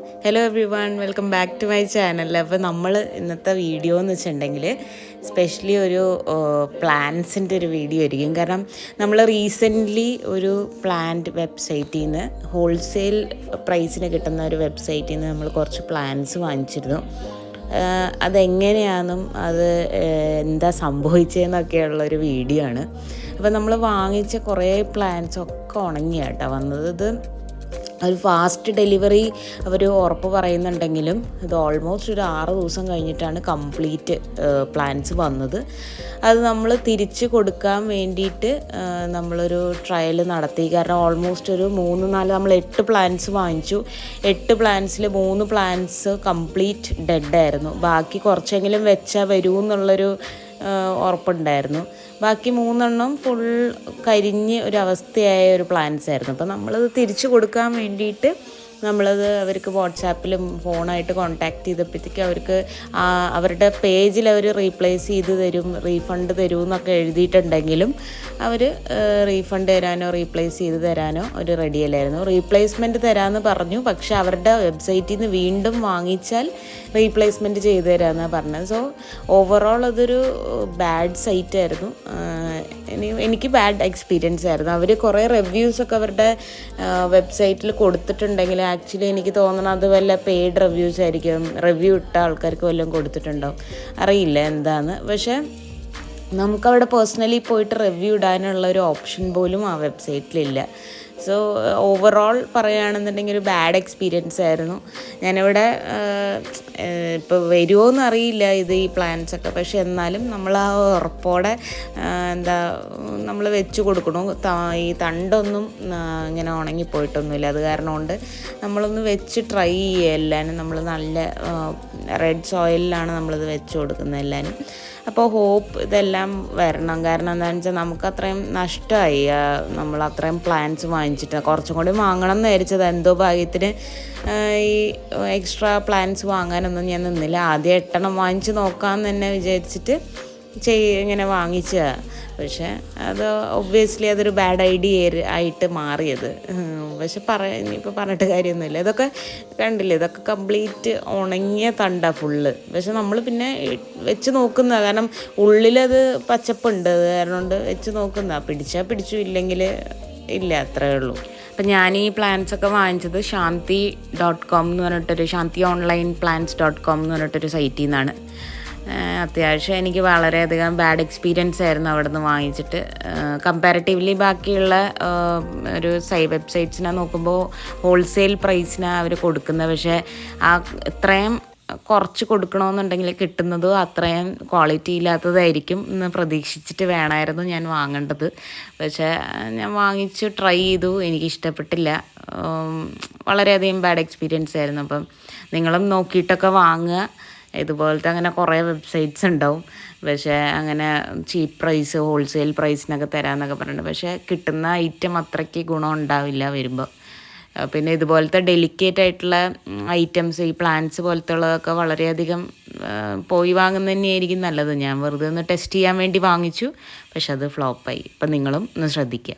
Hello everyone, welcome back to my channel. അപ്പോൾ നമ്മൾ ഇന്നത്തെ വീഡിയോ എന്ന് വെച്ചിട്ടുണ്ടെങ്കിൽ സ്പെഷ്യലി ഒരു പ്ലാന്റ്സിൻ്റെ ഒരു വീഡിയോ ആയിരിക്കും. കാരണം നമ്മൾ റീസെൻ്റ്ലി ഒരു പ്ലാന്റ് വെബ്സൈറ്റിൽ നിന്ന് ഹോൾസെയിൽ പ്രൈസിന് കിട്ടുന്ന ഒരു വെബ്സൈറ്റിൽ നിന്ന് നമ്മൾ കുറച്ച് പ്ലാന്റ്സ് വാങ്ങിച്ചിരുന്നു. അതെങ്ങനെയാണെന്നും അത് എന്താ സംഭവിച്ചതെന്നൊക്കെയുള്ളൊരു വീഡിയോ ആണ്. അപ്പോൾ നമ്മൾ വാങ്ങിച്ച കുറേ പ്ലാന്റ്സ് ഒക്കെ ഉണങ്ങിയാട്ടോ വന്നത്. ഇത് ഒരു ഫാസ്റ്റ് ഡെലിവറി അവർ ഉറപ്പ് പറയുന്നുണ്ടെങ്കിലും ഇത് ഓൾമോസ്റ്റ് ഒരു 6 ദിവസം കഴിഞ്ഞിട്ടാണ് കംപ്ലീറ്റ് പ്ലാൻസ് വന്നത്. അത് നമ്മൾ തിരിച്ച് കൊടുക്കാൻ വേണ്ടിയിട്ട് നമ്മളൊരു ട്രയൽ നടത്തി. കാരണം ഓൾമോസ്റ്റ് ഒരു 3-4 നമ്മൾ 8 പ്ലാൻസ് വാങ്ങിച്ചു. 8 പ്ലാൻസിൽ 3 പ്ലാൻസ് കംപ്ലീറ്റ് ഡെഡായിരുന്നു. ബാക്കി കുറച്ചെങ്കിലും വെച്ചാൽ വരൂ എന്നുള്ളൊരു ഉറപ്പുണ്ടായിരുന്നു. ബാക്കി 3 ഫുൾ കരിഞ്ഞ് ഒരവസ്ഥയായ ഒരു പ്ലാൻസ് ആയിരുന്നു. അപ്പോൾ നമ്മളത് തിരിച്ചു കൊടുക്കാൻ വേണ്ടിയിട്ട് നമ്മളത് അവർക്ക് വാട്സാപ്പിലും ഫോണായിട്ട് കോൺടാക്റ്റ് ചെയ്തപ്പോഴത്തേക്ക് അവർക്ക് അവരുടെ പേജിൽ അവർ റീപ്ലേസ് ചെയ്ത് തരും, റീഫണ്ട് തരും എന്നൊക്കെ എഴുതിയിട്ടുണ്ടെങ്കിലും അവർ റീഫണ്ട് തരാനോ റീപ്ലേസ് ചെയ്ത് തരാനോ ഒരു റെഡിയല്ലായിരുന്നു. റീപ്ലേസ്മെൻറ്റ് തരാമെന്ന് പറഞ്ഞു, പക്ഷെ അവരുടെ വെബ്സൈറ്റിൽ നിന്ന് വീണ്ടും വാങ്ങിച്ചാൽ റീപ്ലേസ്മെൻറ്റ് ചെയ്ത് തരാമെന്നാണ് പറഞ്ഞത്. സോ ഓവറോൾ അതൊരു ബാഡ് സൈറ്റായിരുന്നു. എനിക്ക് ബാഡ് എക്സ്പീരിയൻസ് ആയിരുന്നു. അവർ കുറേ റിവ്യൂസൊക്കെ അവരുടെ വെബ്സൈറ്റിൽ കൊടുത്തിട്ടുണ്ടെങ്കിൽ ആക്ച്വലി എനിക്ക് തോന്നണം അത് വല്ല പെയ്ഡ് റിവ്യൂസ് ആയിരിക്കും. റിവ്യൂ ഇട്ട ആൾക്കാർക്ക് വല്ലതും കൊടുത്തിട്ടുണ്ടാവും, അറിയില്ല എന്താന്ന്. പക്ഷേ നമുക്കവിടെ പേഴ്സണലി പോയിട്ട് റിവ്യൂ ഇടാനുള്ള ഒരു ഓപ്ഷൻ പോലും ആ വെബ്സൈറ്റിലില്ല. സോ ഓവറോൾ പറയുകയാണെന്നുണ്ടെങ്കിൽ ഒരു ബാഡ് എക്സ്പീരിയൻസ് ആയിരുന്നു. ഞാനിവിടെ ഇപ്പോൾ വരുമോ എന്നറിയില്ല ഈ പ്ലാൻസൊക്കെ, പക്ഷെ എന്നാലും നമ്മൾ ആ ഉറപ്പോടെ നമ്മൾ വെച്ച് കൊടുക്കണു. ഈ തണ്ടൊന്നും ഇങ്ങനെ ഉണങ്ങിപ്പോയിട്ടൊന്നുമില്ല. അത് കാരണം കൊണ്ട് നമ്മളൊന്ന് വെച്ച് ട്രൈ ചെയ്യുക. എല്ലാവരും നമ്മൾ നല്ല റെഡ് സോയിലാണ് നമ്മളിത് വെച്ച് കൊടുക്കുന്നത് എല്ലാവരും. അപ്പോൾ ഹോപ്പ് ഇതെല്ലാം വരണം. കാരണം എന്താണെന്ന് വെച്ചാൽ നമുക്ക് അത്രയും നഷ്ടമായി. നമ്മൾ അത്രയും പ്ലാൻസ് വാങ്ങിച്ചിട്ട് കുറച്ചും കൂടി വാങ്ങണം എന്ന് വിചാരിച്ചത്. എന്തോ ഭാഗ്യത്തിന് ഈ എക്സ്ട്രാ പ്ലാൻസ് വാങ്ങാനൊന്നും ഞാൻ നിന്നില്ല. ആദ്യം 8 വാങ്ങിച്ച് നോക്കാമെന്ന് തന്നെ വിചാരിച്ചിട്ട് ഇങ്ങനെ വാങ്ങിച്ചതാണ്. പക്ഷേ അത് ഒബ്വിയസ്ലി അതൊരു ബാഡ് ഐഡിയ ആയിട്ട് മാറിയത്. പക്ഷെ ഇനിയിപ്പോൾ പറഞ്ഞിട്ട് കാര്യമൊന്നുമില്ല. ഇതൊക്കെ കണ്ടില്ലേ, ഇതൊക്കെ കംപ്ലീറ്റ് ഉണങ്ങിയ തണ്ട ഫുള്ള്. പക്ഷെ നമ്മൾ പിന്നെ വെച്ച് നോക്കുന്ന, കാരണം ഉള്ളിലത് പച്ചപ്പുണ്ട്, അത് കാരണം കൊണ്ട് വെച്ച് നോക്കുന്ന, പിടിച്ചാൽ പിടിച്ചു, ഇല്ലെങ്കിൽ ഇല്ല, അത്രയേ ഉള്ളൂ. അപ്പം ഞാൻ ഈ പ്ലാൻസൊക്കെ വാങ്ങിച്ചത് ശാന്തി.com എന്ന് പറഞ്ഞിട്ടൊരു ശാന്തി ഓൺലൈൻ പ്ലാൻസ്.com എന്ന് പറഞ്ഞിട്ടൊരു സൈറ്റിൽ നിന്നാണ്. അത്യാവശ്യം എനിക്ക് വളരെയധികം ബാഡ് എക്സ്പീരിയൻസ് ആയിരുന്നു അവിടെ നിന്ന് വാങ്ങിച്ചിട്ട്. കമ്പാരിറ്റീവ്ലി ബാക്കിയുള്ള ഒരു വെബ്സൈറ്റ്സിനെ നോക്കുമ്പോൾ ഹോൾസെയിൽ പ്രൈസിനാണ് അവർ കൊടുക്കുന്നത്. പക്ഷേ ഇത്രയും കുറച്ച് കൊടുക്കണമെന്നുണ്ടെങ്കിൽ കിട്ടുന്നതും അത്രയും ക്വാളിറ്റി ഇല്ലാത്തതായിരിക്കും എന്ന് പ്രതീക്ഷിച്ചിട്ട് വേണമായിരുന്നു ഞാൻ വാങ്ങേണ്ടത്. പക്ഷേ ഞാൻ വാങ്ങിച്ച് ട്രൈ ചെയ്തു, എനിക്കിഷ്ടപ്പെട്ടില്ല. വളരെയധികം ബാഡ് എക്സ്പീരിയൻസ് ആയിരുന്നു. അപ്പം നിങ്ങളും നോക്കിയിട്ടൊക്കെ വാങ്ങുക. ഇതുപോലത്തെ അങ്ങനെ കുറേ വെബ്സൈറ്റ്സ് ഉണ്ടാവും, പക്ഷേ അങ്ങനെ ചീപ്പ് പ്രൈസ് ഹോൾസെയിൽ പ്രൈസിനൊക്കെ തരാമെന്നൊക്കെ പറഞ്ഞിട്ടുണ്ട്. പക്ഷേ കിട്ടുന്ന ഐറ്റം അത്രയ്ക്ക് ഗുണം ഉണ്ടാവില്ല വരുമ്പോൾ. പിന്നെ ഇതുപോലത്തെ ഡെലിക്കേറ്റ് ആയിട്ടുള്ള ഐറ്റംസ്, ഈ പ്ലാന്റ്സ് പോലത്തെ ഉള്ളതൊക്കെ വളരെയധികം പോയി വാങ്ങുന്നത് തന്നെയായിരിക്കും നല്ലത്. ഞാൻ വെറുതെ ഒന്ന് ടെസ്റ്റ് ചെയ്യാൻ വേണ്ടി വാങ്ങിച്ചു, പക്ഷെ അത് ഫ്ലോപ്പായി. അപ്പം നിങ്ങളും ഒന്ന് ശ്രദ്ധിക്കുക.